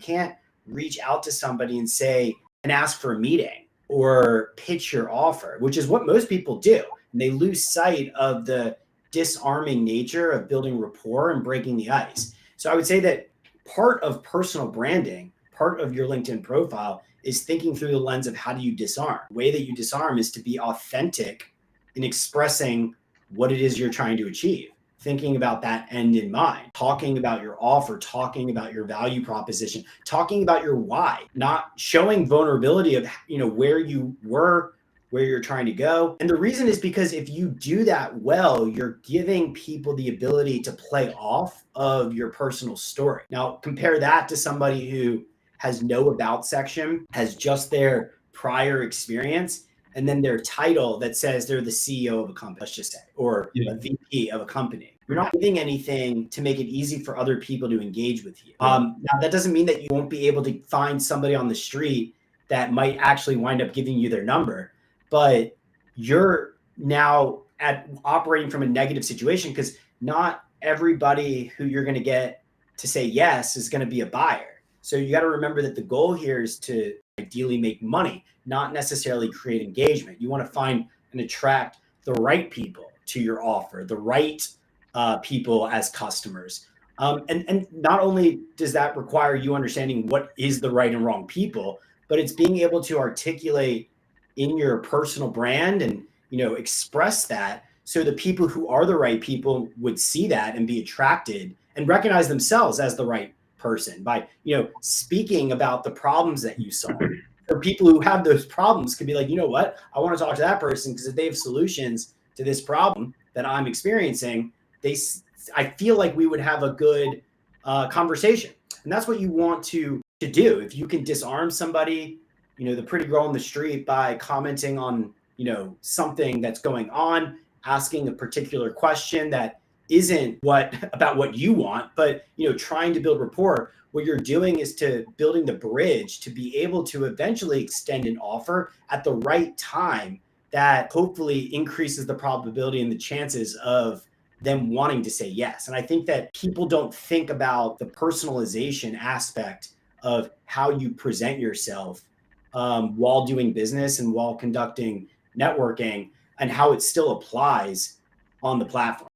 can't reach out to somebody and say, and ask for a meeting or pitch your offer, which is what most people do. And they lose sight of the disarming nature of building rapport and breaking the ice. So I would say that part of personal branding, part of your LinkedIn profile is thinking through the lens of how do you disarm. The way that you disarm is to be authentic in expressing what it is you're trying to achieve, thinking about that end in mind, talking about your offer, talking about your value proposition, talking about your why, not showing vulnerability of, where you were, where you're trying to go. And the reason is because if you do that well, you're giving people the ability to play off of your personal story. Now, compare that to somebody who has no about section, has just their prior experience, and then their title that says they're the CEO of a company, let's just say, or a VP of a company. You're not giving anything to make it easy for other people to engage with you. Now, that doesn't mean that you won't be able to find somebody on the street that might actually wind up giving you their number, but you're now operating from a negative situation because not everybody who you're going to get to say yes is going to be a buyer. So you got to remember that the goal here is to ideally make money, not necessarily create engagement. You want to find and attract the right people to your offer, the right people as customers. And not only does that require you understanding what is the right and wrong people, but it's being able to articulate in your personal brand and, express that so the people who are the right people would see that and be attracted and recognize themselves as the right person by, speaking about the problems that you solve. Or people who have those problems could be like, you know what, I want to talk to that person because if they have solutions to this problem that I'm experiencing, I feel like we would have a good conversation. And that's what you want to do. If you can disarm somebody, the pretty girl on the street by commenting on, something that's going on, asking a particular question that isn't about what you want, but, trying to build rapport, what you're doing is to building the bridge to be able to eventually extend an offer at the right time that hopefully increases the probability and the chances of them wanting to say yes. And I think that people don't think about the personalization aspect of how you present yourself while doing business and while conducting networking and how it still applies on the platform.